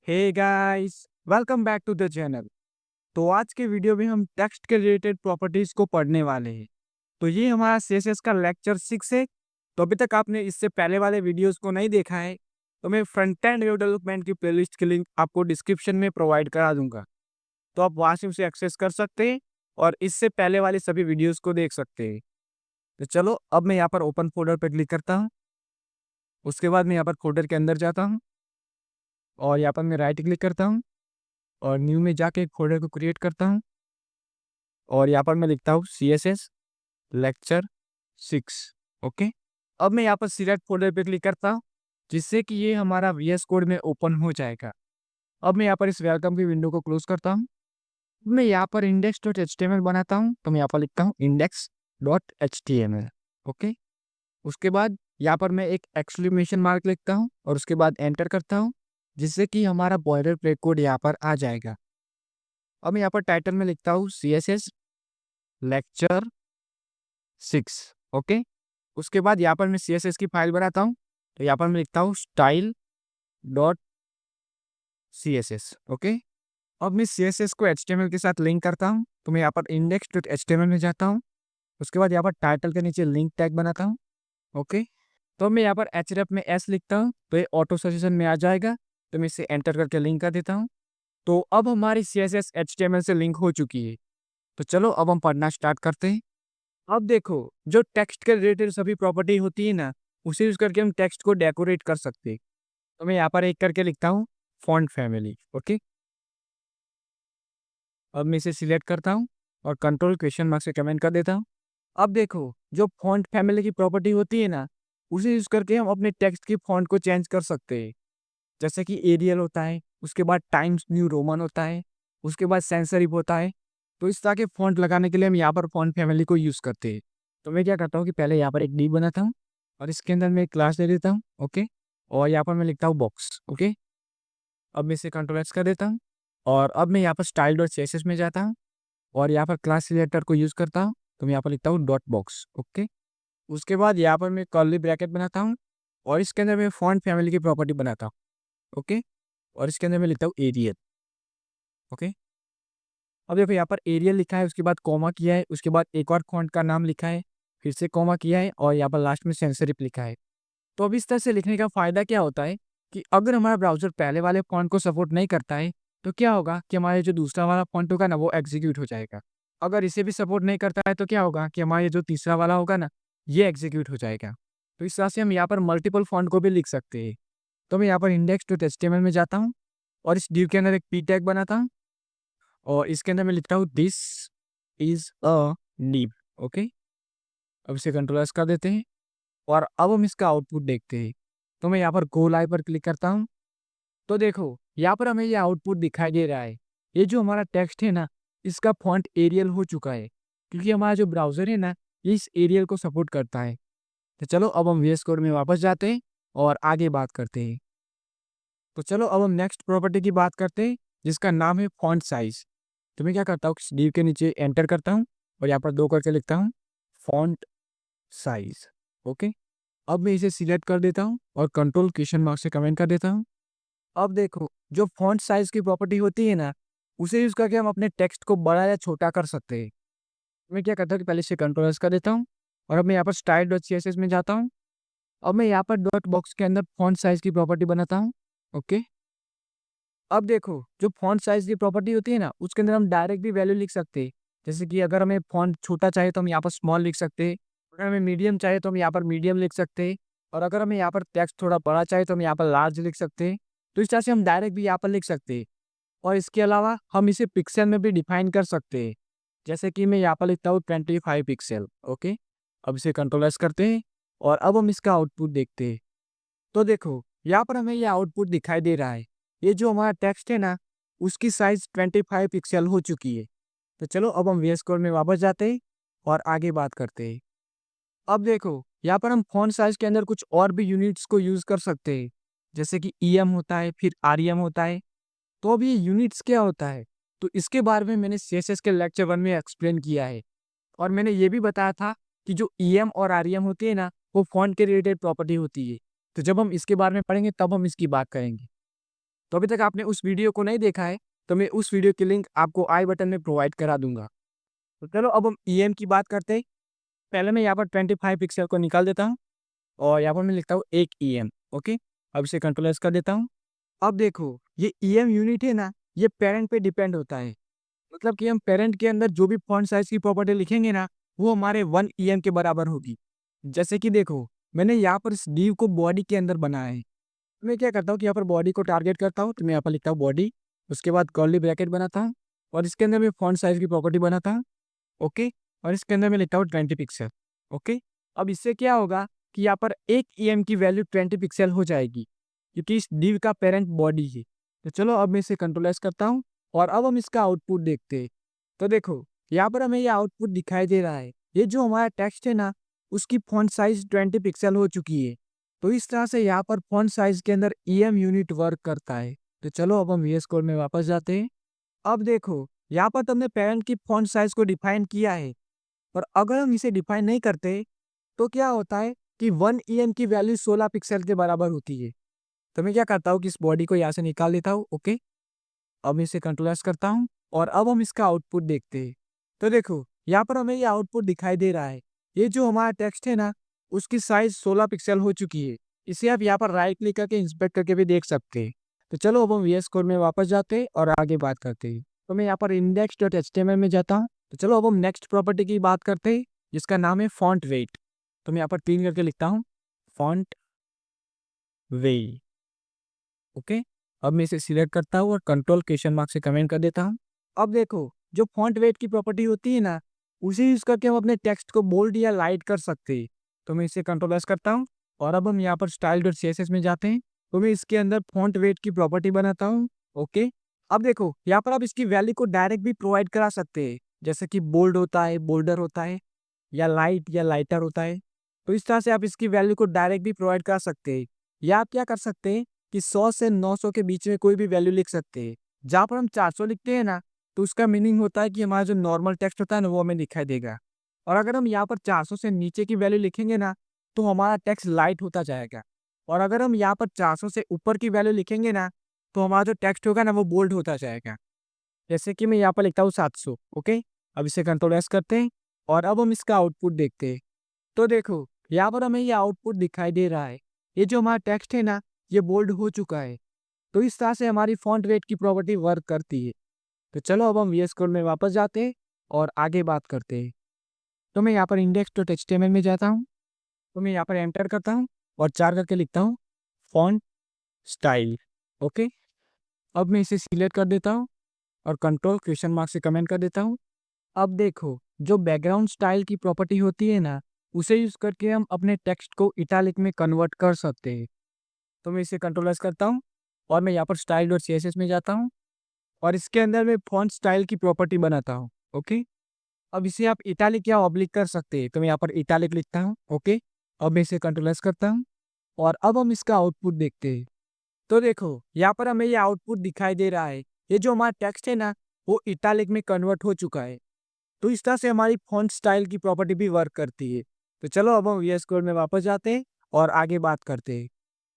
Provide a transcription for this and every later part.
Hey guys, welcome back to the channel. तो आज के वीडियो में हम टेक्स्ट के रिलेटेड प्रॉपर्टीज को पढ़ने वाले हैं। तो ये हमारा सीएसएस का लेक्चर 6 है। तो अभी तक आपने इससे पहले वाले वीडियोस को नहीं देखा है तो मैं फ्रंट एंड वेब डेवलपमेंट की प्लेलिस्ट की लिंक आपको डिस्क्रिप्शन में प्रोवाइड करा दूंगा। तो आप वहां से उसे एक्सेस कर सकते हैं और इससे पहले वाले सभी वीडियोस को देख सकते हैं। तो चलो अब मैं यहाँ पर ओपन फोल्डर पर क्लिक करता हूँ। उसके बाद मैं यहाँ पर फोल्डर के अंदर जाता हूँ और यहाँ पर मैं राइट क्लिक करता हूँ और न्यू में जाके एक फोल्डर को क्रिएट करता हूँ और यहाँ पर मैं लिखता हूँ CSS लेक्चर 6। ओके, अब मैं यहाँ पर सिलेक्ट फोल्डर पे क्लिक करता हूँ जिससे कि ये हमारा VS कोड में ओपन हो जाएगा। अब मैं यहाँ पर इस वेलकम की विंडो को क्लोज करता हूँ। मैं यहाँ पर index.html बनाता हूँ तो मैं यहाँ पर लिखता हूँ index.html। ओके, उसके बाद यहाँ पर मैं एक एक्सक्लेमेशन मार्क लिखता हूँ और उसके बाद एंटर करता हूँ जिससे कि हमारा बॉयलर प्लेट कोड यहाँ पर आ जाएगा। अब मैं यहाँ पर टाइटल में लिखता हूँ CSS लेक्चर 6। ओके, उसके बाद यहाँ पर मैं CSS की फाइल बनाता हूँ तो यहाँ पर मैं लिखता हूँ style.css। ओके, अब मैं CSS को HTML के साथ लिंक करता हूँ तो मैं यहाँ पर index.html में जाता हूँ। उसके बाद यहाँ पर टाइटल के नीचे लिंक टैग बनाता हूँ। ओके, तो मैं यहाँ पर href में s लिखता हूँ तो ये ऑटो सजेशन में आ जाएगा। तो मैं इसे एंटर करके लिंक कर देता हूँ। तो अब हमारी CSS HTML से लिंक हो चुकी है। तो चलो अब हम पढ़ना स्टार्ट करते हैं। अब देखो, जो टेक्स्ट के रिलेटेड सभी प्रॉपर्टी होती है ना, उसे यूज करके हम टेक्स्ट को डेकोरेट कर सकते हैं। तो मैं यहाँ पर एक करके लिखता हूँ फॉन्ट फैमिली। ओके, अब मैं इसे सिलेक्ट करता हूँ और कंट्रोल क्वेश्चन मार्क से कमेंट कर देता हूँ। अब देखो, जो फॉन्ट फैमिली की प्रॉपर्टी होती है ना, उसे यूज करके हम अपने टेक्स्ट की फॉन्ट को चेंज कर सकते हैं। जैसे कि एरियल होता है, उसके बाद टाइम्स न्यू रोमन होता है, उसके बाद सैंस सेरिफ होता है। तो इस तरह के फॉन्ट लगाने के लिए हम यहाँ पर फॉन्ट फैमिली को यूज करते हैं। तो मैं क्या करता हूँ कि पहले यहाँ पर एक डी बनाता हूँ और इसके अंदर मैं एक क्लास दे देता हूँ। ओके, और यहाँ पर मैं लिखता हूँ बॉक्स। ओके, अब मैं इसे कंट्रोल एस कर देता हूँ और अब मैं यहाँ पर स्टाइल डॉट CSS में जाता हूँ और यहाँ पर क्लास सिलेक्टर को यूज करता हूँ तो मैं यहाँ पर लिखता हूँ डॉट बॉक्स। ओके, उसके बाद यहाँ पर मैं कर्ली ब्रैकेट बनाता हूँ और इसके अंदर मैं फॉन्ट फैमिली की प्रॉपर्टी बनाता हूँ। ओके, और इसके अंदर मैं लिखता हूँ एरियल। ओके, अब देखो यहाँ पर एरियल लिखा है, उसके बाद कॉमा किया है, उसके बाद एक और फॉन्ट का नाम लिखा है, फिर से कॉमा किया है और यहाँ पर लास्ट में सैंस सेरिफ लिखा है। तो अब इस तरह से लिखने का फ़ायदा क्या होता है कि अगर हमारा ब्राउज़र पहले वाले फ़ॉन्ट को सपोर्ट नहीं करता है, तो क्या होगा कि हमारे जो दूसरा वाला फ़ॉन्ट होगा ना, वो एग्जीक्यूट हो जाएगा। अगर इसे भी सपोर्ट नहीं करता है तो क्या होगा कि हमारे जो तीसरा वाला होगा ना, ये एग्जीक्यूट हो जाएगा। तो इस तरह से हम यहाँ पर मल्टीपल फ़ॉन्ट को भी लिख सकते हैं। तो मैं यहाँ पर index.html में जाता हूँ और इस div के अंदर एक p टैग बनाता हूँ और इसके अंदर मैं लिखता हूँ this is a div। Okay, अब इसे कंट्रोल एस कर देते हैं और अब हम इसका आउटपुट देखते हैं। तो मैं यहाँ पर गो लाइव पर क्लिक करता हूँ। तो देखो, यहाँ पर हमें ये आउटपुट दिखाई दे रहा है। ये जो हमारा टेक्स्ट है ना, इसका फॉन्ट एरियल हो चुका है क्योंकि हमारा जो ब्राउज़र है ना, ये इस एरियल को सपोर्ट करता है। तो चलो अब हम VS कोड में वापस जाते हैं और आगे बात करते हैं। तो चलो अब हम नेक्स्ट प्रॉपर्टी की बात करते हैं जिसका नाम है फॉन्ट साइज़। तो मैं क्या करता हूँ, div के नीचे एंटर करता हूँ और यहाँ पर 2 करके लिखता हूँ फॉन्ट साइज़। ओके, अब मैं इसे सिलेक्ट कर देता हूँ और कंट्रोल क्वेश्चन मार्क से कमेंट कर देता हूँ। अब देखो, जो फॉन्ट साइज़ की प्रॉपर्टी होती है ना, उसे यूज़ करके हम अपने टेक्स्ट को बड़ा या छोटा कर सकते हैं। मैं क्या करता हूँ कि पहले इसे कंट्रोल एस कर देता हूँ और अब मैं यहाँ पर style.css में जाता हूँ। अब मैं यहाँ पर डॉट बॉक्स के अंदर फॉन्ट साइज़ की प्रॉपर्टी बनाता हूँ। ओके, अब देखो, जो फॉन्ट साइज़ की प्रॉपर्टी होती है ना, उसके अंदर हम डायरेक्ट भी वैल्यू लिख सकते हैं। जैसे कि अगर हमें फॉन्ट छोटा चाहिए तो हम यहाँ पर स्मॉल लिख सकते हैं, अगर हमें मीडियम चाहिए तो हम यहाँ पर मीडियम लिख सकते हैं और अगर हमें यहाँ पर टेक्स्ट थोड़ा बड़ा चाहिए तो हम यहाँ पर लार्ज लिख सकते हैं। तो इस तरह से हम डायरेक्ट भी यहाँ पर लिख सकते हैं और इसके अलावा हम इसे पिक्सल में भी डिफाइन कर सकते हैं। जैसे कि मैं यहाँ पर लिखता हूँ 25 पिक्सल। ओके, अब इसे कंट्रोल एस करते हैं और अब हम इसका आउटपुट देखते हैं। तो देखो, यहाँ पर हमें ये आउटपुट दिखाई दे रहा है। ये जो हमारा टेक्स्ट है ना, उसकी साइज 25 पिक्सल हो चुकी है। तो चलो अब हम VS कोड में वापस जाते हैं और आगे बात करते हैं। अब देखो, यहाँ पर हम फॉन्ट साइज के अंदर कुछ और भी यूनिट्स को यूज कर सकते हैं। जैसे कि EM होता है, फिर REM होता है। तो अब ये यूनिट्स क्या होता है, तो इसके बारे में मैंने CSS के लेक्चर 1 में एक्सप्लेन किया है और मैंने ये भी बताया था कि जो EM और REM होती है ना, वो फॉन्ट के रिलेटेड प्रॉपर्टी होती है। तो जब हम इसके बारे में पढ़ेंगे तब हम इसकी बात करेंगे। तो अभी तक आपने उस वीडियो को नहीं देखा है, तो मैं उस वीडियो की लिंक आपको आई बटन में प्रोवाइड करा दूंगा। तो चलो अब हम ईएम की बात करते हैं। पहले मैं यहाँ पर 25 पिक्सल को निकाल देता हूँ और यहाँ पर मैं लिखता हूँ 1 ईएम। ओके, अब इसे कंट्रोल एस कर देता हूँ। अब देखो, ये ईएम यूनिट है ना, ये पेरेंट पे डिपेंड होता है। मतलब कि हम पेरेंट के अंदर जो भी फॉन्ट साइज की प्रॉपर्टी लिखेंगे ना, वो हमारे 1 ईएम के बराबर होगी। जैसे कि देखो, मैंने यहाँ पर इस डिव को बॉडी के अंदर बनाया है। मैं क्या करता हूँ कि यहाँ पर बॉडी को टारगेट करता हूँ, तो मैं यहाँ पर लिखता हूँ बॉडी, उसके बाद कर्ली ब्रैकेट बनाता हूँ और इसके अंदर मैं फॉन्ट साइज की प्रॉपर्टी बनाता हूँ। ओके, और इसके अंदर मैं लिखता हूँ 20 पिक्सल। ओके, अब इससे क्या होगा कि यहाँ पर 1 ईएम की वैल्यू 20 पिक्सल हो जाएगी, क्योंकि इस डिव का पेरेंट बॉडी है। तो चलो अब मैं इसे कंट्रोलाइज करता हूँ और अब हम इसका आउटपुट देखते हैं। तो देखो, यहाँ पर हमें ये आउटपुट दिखाई दे रहा है। ये जो हमारा टेक्स्ट है ना, उसकी फॉन्ट साइज 20 पिक्सल हो चुकी है। तो इस तरह से यहाँ पर फॉन्ट साइज के अंदर ईएम यूनिट वर्क करता है। तो चलो अब हम VS कोड में वापस जाते हैं। अब देखो, यहाँ पर तुमने पेरेंट की फॉन्ट साइज को डिफाइन किया है, और अगर हम इसे डिफाइन नहीं करते तो क्या होता है कि 1 ईएम की वैल्यू 16 पिक्सल के बराबर होती है। तो मैं क्या करता हूँ कि इस बॉडी को यहाँ से निकाल लेता हूँ। ओके, अब मैं इसे कंट्रोलाइज करता हूँ और अब हम इसका आउटपुट देखते हैं। तो देखो, यहाँ पर हमें ये आउटपुट दिखाई दे रहा है। ये जो हमारा टेक्स्ट है ना, उसकी साइज 16 पिक्सल हो चुकी है। इसे आप यहाँ पर राइट क्लिक करके इंस्पेक्ट करके भी देख सकते हैं। तो चलो अब हम VS कोड में वापस जाते हैं और आगे बात करते हैं। तो मैं यहाँ पर index.html में जाता हूँ। तो चलो अब हम नेक्स्ट प्रॉपर्टी की बात करते हैं, जिसका नाम है फॉन्ट वेट। तो मैं यहाँ पर 3 करके लिखता हूँ, फॉन्ट वेट। ओके, अब मैं इसे सिलेक्ट करता हूँ और कंट्रोल क्वेश्चन मार्क से कमेंट कर देता हूँ। अब देखो, जो फॉन्ट वेट की प्रॉपर्टी होती है ना, उसे यूज करके हम अपने टेक्स्ट को बोल्ड या लाइट कर सकते हैं। तो मैं इसे कंट्रोल एस करता हूँ और अब हम यहाँ पर style.css में जाते हैं। तो मैं इसके अंदर फॉन्ट वेट की प्रॉपर्टी बनाता हूँ। ओके, अब देखो, यहाँ पर आप इसकी वैल्यू को डायरेक्ट भी प्रोवाइड करा सकते हैं, जैसे कि बोल्ड होता है, बोल्डर होता है, या लाइटर होता है। तो इस तरह से आप इसकी वैल्यू को डायरेक्ट भी प्रोवाइड कर सकते हैं, या आप क्या कर सकते हैं कि 100 से 900 के बीच में कोई भी वैल्यू लिख सकते हैं। जहाँ पर हम 400 लिखते हैं ना, तो उसका मीनिंग होता है कि हमारा जो नॉर्मल टेक्स्ट होता है ना, वो हमें दिखाई देगा। और अगर हम यहाँ पर 400 से नीचे की वैल्यू लिखेंगे ना, तो हमारा टेक्स्ट लाइट होता जाएगा। और अगर हम यहाँ पर 400 से ऊपर की वैल्यू लिखेंगे ना, तो हमारा जो टेक्स्ट होगा ना, वो बोल्ड होता जाएगा। जैसे कि मैं यहाँ पर लिखता हूँ 700। ओके, अब इसे कंट्रोल एस करते हैं और अब हम इसका आउटपुट देखते हैं। तो देखो, यहाँ पर हमें ये आउटपुट दिखाई दे रहा है। ये जो हमारा टेक्स्ट है ना, ये बोल्ड हो चुका है। तो इस तरह से हमारी फॉन्ट वेट की प्रॉपर्टी वर्क करती है। तो चलो अब हम VS कोड में वापस जाते हैं और आगे बात करते हैं। तो मैं यहाँ पर index.html में जाता हूँ। तो मैं यहाँ पर एंटर करता हूँ और 4 करके लिखता हूँ फॉन्ट स्टाइल। ओके, अब मैं इसे सिलेक्ट कर देता हूँ और कंट्रोल क्वेश्चन मार्क से कमेंट कर देता हूँ। अब देखो, जो बैकग्राउंड स्टाइल की प्रॉपर्टी होती है ना, उसे यूज करके हम अपने टेक्स्ट को इटालिक में कन्वर्ट कर सकते हैं। तो मैं इसे कंट्रोल करता हूँ और मैं यहाँ पर style.css में जाता हूँ और इसके अंदर मैं फॉन्ट स्टाइल की प्रॉपर्टी बनाता हूँ। ओके, अब इसे आप इटालिक या ऑब्लिक कर सकते हैं। तो मैं यहाँ पर इटालिक लिखता हूँ। ओके, अब मैं इसे कंट्रोल करता हूँ और अब हम इसका आउटपुट देखते हैं। तो देखो, यहाँ पर हमें ये आउटपुट दिखाई दे रहा है। ये जो हमारा टेक्स्ट है ना, वो इटालिक में कन्वर्ट हो चुका है। तो इस तरह से हमारी फॉन्ट स्टाइल की प्रॉपर्टी भी वर्क करती है। तो चलो अब हम VS कोड में वापस जाते हैं और आगे बात करते हैं।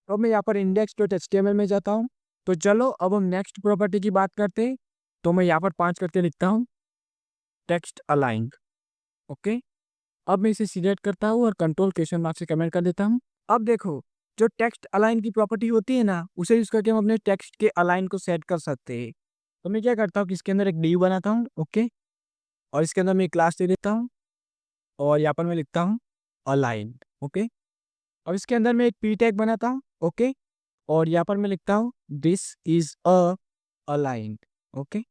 तो मैं यहाँ पर index.html में जाता हूँ। तो चलो अब हम नेक्स्ट प्रॉपर्टी की बात करते हैं। तो मैं यहाँ पर 5 करके लिखता हूँ टेक्स्ट अलाइंड। ओके, अब मैं इसे सिलेक्ट करता हूँ और कंट्रोल क्वेश्चन मार्क से कमेंट कर देता हूँ। अब देखो, जो टेक्स्ट अलाइन की प्रॉपर्टी होती है ना, उसे यूज करके हम अपने टेक्स्ट के अलाइन को सेट कर सकते हैं। तो मैं क्या करता हूँ कि इसके अंदर एक div बनाता हूँ। ओके, और इसके अंदर मैं क्लास दे देता हूँ और यहाँ पर मैं लिखता हूँ अलाइन। ओके, और इसके अंदर मैं एक p टैग बनाता हूँ। ओके, और यहाँ पर मैं लिखता हूँ this is a aligned. Okay,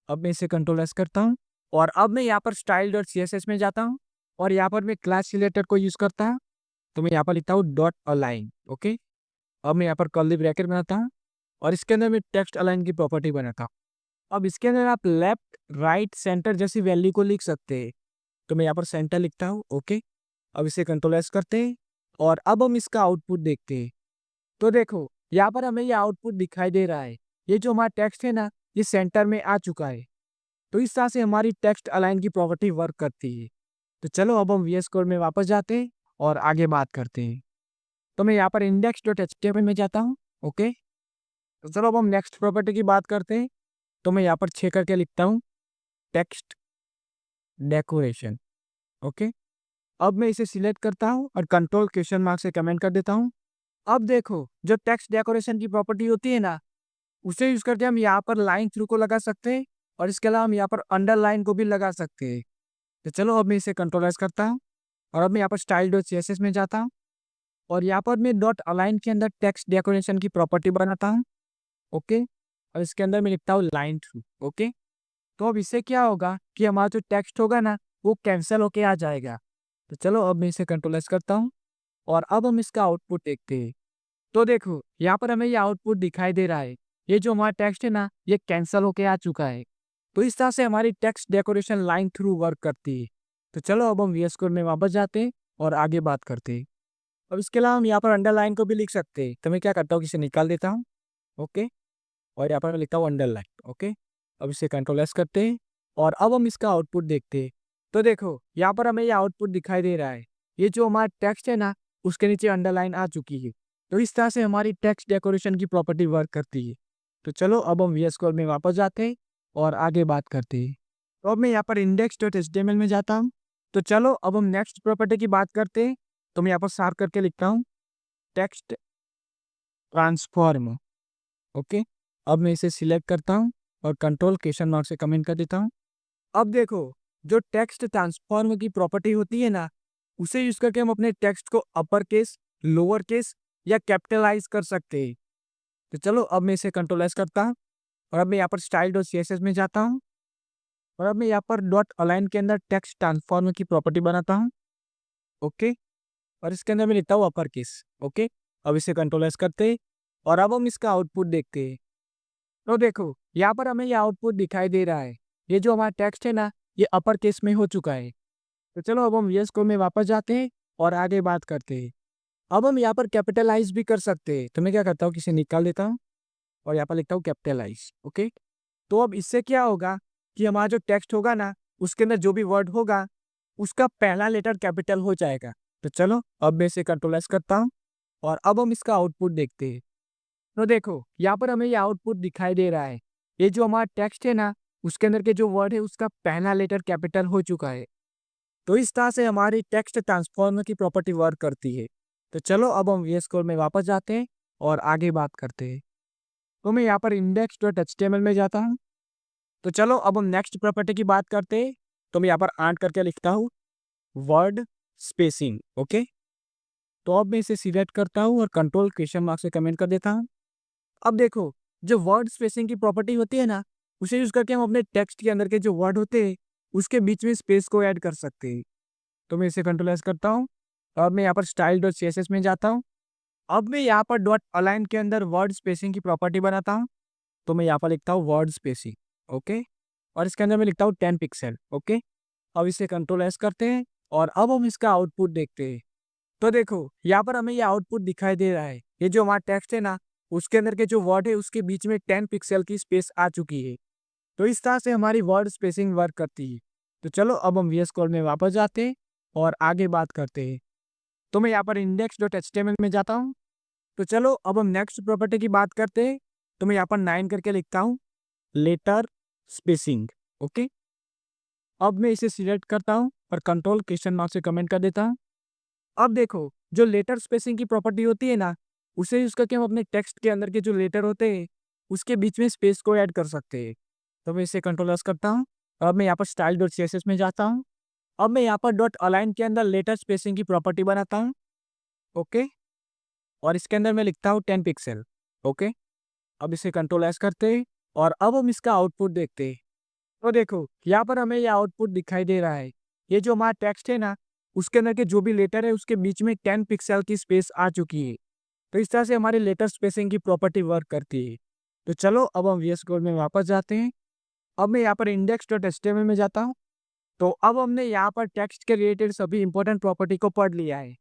अब मैं इसे कंट्रोल एस करता हूँ और अब मैं यहाँ पर style.css में जाता हूँ और यहाँ पर मैं क्लास सिलेक्टर को यूज करता हूँ। तो मैं यहाँ पर लिखता हूँ डॉट अलाइन। ओके, अब मैं यहाँ पर कर्ली ब्रैकेट बनाता हूँ और इसके अंदर मैं टेक्स्ट अलाइन की प्रॉपर्टी बनाता हूँ। अब इसके अंदर आप लेफ्ट, राइट, सेंटर जैसी वैल्यू को लिख सकते हैं। तो मैं यहाँ पर सेंटर लिखता हूँ। ओके, अब इसे कंट्रोल एस करते हैं और अब हम इसका आउटपुट देखते हैं। तो देखो, यहाँ पर हमें ये आउटपुट दिखाई दे रहा है। ये जो हमारा टेक्स्ट है ना, ये सेंटर में आ चुका है। तो इस तरह से हमारी टेक्स्ट अलाइन की प्रॉपर्टी वर्क करती है। तो चलो अब हम VS कोड में वापस जाते हैं और आगे बात करते हैं। तो मैं यहाँ पर index.html में जाता हूँ। ओके, तो चलो अब हम नेक्स्ट प्रॉपर्टी की बात करते हैं। तो मैं यहाँ पर 6 करके लिखता हूँ, टेक्स्ट डेकोरेशन। ओके, अब मैं इसे सिलेक्ट करता हूँ और कंट्रोल क्वेश्चन मार्क से कमेंट कर देता हूँ। अब देखो, जो टेक्स्ट डेकोरेशन की प्रॉपर्टी होती है ना, उसे यूज करके हम यहाँ पर लाइन थ्रू को लगा सकते हैं और इसके अलावा हम यहाँ पर अंडरलाइन को भी लगा सकते हैं। तो चलो अब मैं इसे कंट्रोलाइज करता हूँ और अब मैं यहाँ पर स्टाइल डॉट सीएसएस में जाता हूँ और यहाँ पर मैं डॉट अलाइन के अंदर टेक्स्ट डेकोरेशन की प्रॉपर्टी बनाता हूँ। ओके, और इसके अंदर मैं लिखता हूँ लाइन थ्रू। ओके, तो अब इससे क्या होगा कि हमारा जो टेक्स्ट होगा ना, वो कैंसिल होके आ जाएगा। तो चलो अब मैं इसे कंट्रोलाइज करता हूँ और अब हम इसका आउटपुट देखते हैं। तो देखो, यहाँ पर हमें ये आउटपुट दिखाई दे रहा है। ये जो हमारा टेक्स्ट है ना, ये कैंसिल होके आ चुका है। तो इस तरह से हमारी text decoration line through work करती है। तो चलो अब हम वीएस कोड में वापस जाते हैं और आगे बात करते हैं। अब इसके अलावा हम यहाँ पर अंडरलाइन को भी लिख सकते हैं। तो मैं क्या करता हूँ कि इसे निकाल देता हूँ। ओके, और यहाँ पर मैं लिखता हूँ अंडरलाइन। ओके, अब इसे कंट्रोल एस करते हैं और अब हम इसका आउटपुट देखते हैं। तो देखो, यहाँ पर हमें ये आउटपुट दिखाई दे रहा है। ये जो हमारा टेक्स्ट है ना, उसके नीचे अंडरलाइन आ चुकी है। तो इस तरह से हमारी टेक्स्ट डेकोरेशन की प्रॉपर्टी वर्क करती है। तो चलो अब हम वीएस कोड में वापस जाते हैं और आगे बात करते हैं। तो अब मैं यहाँ पर इंडेक्स डॉट एचटीएमएल में जाता हूँ। तो चलो अब हम नेक्स्ट प्रॉपर्टी की बात करते हैं। तो मैं यहाँ पर सार करके लिखता हूँ, टेक्स्ट ट्रांसफॉर्म। ओके, अब मैं इसे सिलेक्ट करता हूँ और कंट्रोल क्वेश्चन मार्क से कमेंट कर देता हूँ। अब देखो, जो टेक्स्ट ट्रांसफॉर्म की प्रॉपर्टी होती है ना, उसे यूज करके हम अपने टेक्स्ट को अपर केस, लोअर केस या कैपिटलाइज कर सकते हैं। तो चलो अब मैं इसे कंट्रोलाइज करता हूँ और अब मैं यहाँ पर स्टाइल डॉट सीएसएस में जाता हूँ और अब मैं यहाँ पर डॉट अलाइन के अंदर टेक्स्ट ट्रांसफॉर्म की प्रॉपर्टी बनाता हूँ। ओके, और इसके अंदर मैं लिखता हूँ अपर केस। ओके, अब इसे कंट्रोलाइज करते हैं और अब हम इसका आउटपुट देखते हैं। तो देखो, यहाँ पर हमें ये आउटपुट दिखाई दे रहा है। ये जो हमारा टेक्स्ट है ना, ये अपर केस में हो चुका है। तो चलो अब हम वीएस कोड में वापस जाते हैं और आगे बात करते हैं। अब हम यहाँ पर कैपिटलाइज भी कर सकते हैं। तो मैं क्या करता हूँ, किसी निकाल देता हूँ और यहाँ पर लिखता हूँ कैपिटलाइज। ओके, तो अब इससे क्या होगा कि हमारा जो टेक्स्ट होगा ना, उसके अंदर जो भी वर्ड होगा, उसका पहला लेटर कैपिटल हो जाएगा। तो चलो अब मैं इसे कंट्रोलाइज करता हूँ और अब हम इसका आउटपुट देखते हैं। तो देखो, यहाँ पर हमें ये आउटपुट दिखाई दे रहा है। ये जो हमारा टेक्स्ट है ना, उसके अंदर के जो वर्ड है, उसका पहला लेटर कैपिटल हो चुका है। तो इस तरह से हमारी टेक्स्ट ट्रांसफॉर्मर की प्रॉपर्टी वर्क करती है। तो चलो अब हम वीएस कोड में वापस जाते हैं और आगे बात करते हैं। तो मैं यहाँ पर इंडेक्स डॉट एचटीएमएल में जाता हूँ। तो चलो अब हम नेक्स्ट प्रॉपर्टी की बात करते हैं। तो मैं यहाँ पर आंट करके लिखता हूँ, वर्ड स्पेसिंग। ओके, तो अब मैं इसे सिलेक्ट करता हूँ और कंट्रोल क्वेश्चन मार्क से कमेंट कर देता हूँ। अब देखो, जो वर्ड स्पेसिंग की प्रॉपर्टी होती है ना, उसे यूज करके हम अपने टेक्स्ट के अंदर के जो वर्ड होते हैं, उसके बीच में स्पेस को ऐड कर सकते हैं। तो मैं इसे कंट्रोलाइज करता हूँ और मैं यहाँ पर स्टाइल डॉट सीएसएस में जाता हूँ। अब मैं यहाँ पर डॉट अलाइन के अंदर वर्ड स्पेसिंग की प्रॉपर्टी बनाता हूँ। तो मैं यहाँ पर लिखता हूँ वर्ड स्पेसिंग। ओके, और इसके अंदर मैं लिखता हूँ 10 पिक्सल। ओके, अब इसे कंट्रोलाइज करते हैं और अब हम इसका आउटपुट देखते हैं। तो देखो, यहाँ पर हमें ये आउटपुट दिखाई दे रहा है। ये जो हमारा टेक्स्ट है ना, उसके अंदर के जो वर्ड है, उसके बीच में 10 पिक्सल की स्पेस आ चुकी है। तो इस तरह से हमारी वर्ड स्पेसिंग वर्क करती है। तो चलो अब हम वीएस कोड में वापस जाते हैं और आगे बात करते हैं। तो मैं यहाँ पर इंडेक्स डॉट एचटीएमएल में जाता हूँ। तो चलो अब हम नेक्स्ट प्रॉपर्टी की बात करते हैं। तो मैं यहाँ पर 9 करके लिखता हूँ, लेटर स्पेसिंग। ओके, अब मैं इसे सिलेक्ट करता हूँ और कंट्रोल क्वेश्चन मार्क से कमेंट कर देता हूँ। अब देखो, जो लेटर स्पेसिंग की प्रॉपर्टी होती है ना, उसे यूज करके हम अपने टेक्स्ट के अंदर के जो लेटर होते हैं, उसके बीच में स्पेस को ऐड कर सकते हैं। तो मैं इसे कंट्रोल करता हूँ। अब मैं यहाँ पर स्टाइल डॉट सीएसएस में जाता हूँ। अब मैं यहाँ पर डॉट अलाइन के अंदर लेटर स्पेसिंग की प्रॉपर्टी बनाता हूँ। ओके, और इसके अंदर मैं लिखता हूँ 10 पिक्सल। ओके, अब इसे कंट्रोल करते हैं और अब हम इसका आउटपुट देखते हैं। तो देखो, यहाँ पर हमें ये आउटपुट दिखाई दे रहा है। ये जो हमारा टेक्स्ट है ना, उसके अंदर के जो भी लेटर है, उसके बीच में 10 पिक्सल की स्पेस आ चुकी है। तो इस तरह से हमारी लेटर स्पेसिंग की प्रॉपर्टी वर्क करती है। तो चलो अब हम वीएस कोड में वापस जाते हैं। अब मैं यहाँ पर इंडेक्स डॉट एचटीएमएल में जाता हूँ। तो अब हमने यहाँ पर टेक्स्ट के रिलेटेड सभी इंपॉर्टेंट प्रॉपर्टी को पढ़ लिया है।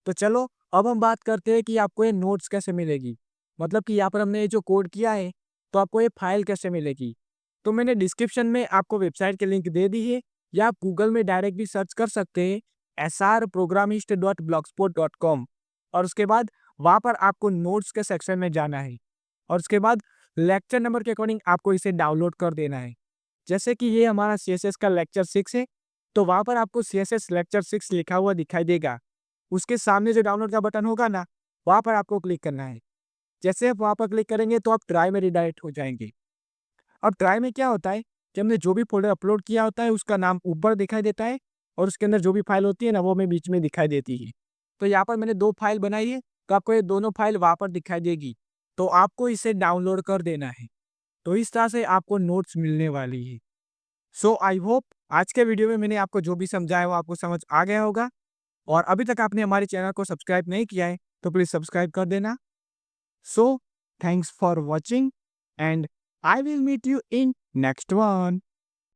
तो चलो अब हम बात करते हैं कि आपको ये नोट्स कैसे मिलेगी। मतलब कि यहाँ पर हमने ये जो कोड किया है, तो आपको ये फाइल कैसे मिलेगी। तो मैंने डिस्क्रिप्शन में आपको वेबसाइट की लिंक दे दी है, या आप गूगल में डायरेक्ट भी सर्च कर सकते हैं, srprogramist.blogspot.com, और उसके बाद वहाँ पर आपको नोट्स के सेक्शन में जाना है। और उसके बाद लेक्चर नंबर के अकॉर्डिंग आपको इसे डाउनलोड कर देना है। जैसे कि ये हमारा सीएसएस का लेक्चर 6 है, तो वहाँ पर आपको सीएसएस लेक्चर 6 लिखा हुआ दिखाई देगा। उसके सामने जो डाउनलोड का बटन होगा ना, वहाँ पर आपको क्लिक करना है। जैसे आप वहाँ पर क्लिक करेंगे तो आप ड्राइव में रिडायरेक्ट हो जाएँगे। अब ड्राइव में क्या होता है कि हमने जो भी फ़ोल्डर अपलोड किया होता है उसका नाम ऊपर दिखाई देता है और उसके अंदर जो भी फ़ाइल होती है ना वो हमें बीच में दिखाई देती है। तो यहाँ पर मैंने 2 फ़ाइल बनाई है, तो आपको ये दोनों फ़ाइल वहाँ पर दिखाई देगी। तो आपको इसे डाउनलोड कर देना है। तो इस तरह से आपको नोट्स मिलने वाली है। सो आई होप आज के वीडियो में मैंने आपको जो भी समझाया वो आपको समझ आ गया होगा। और अभी तक आपने हमारे चैनल को सब्सक्राइब नहीं किया है तो प्लीज़ सब्सक्राइब कर देना। So, thanks for watching and I will meet you in next one.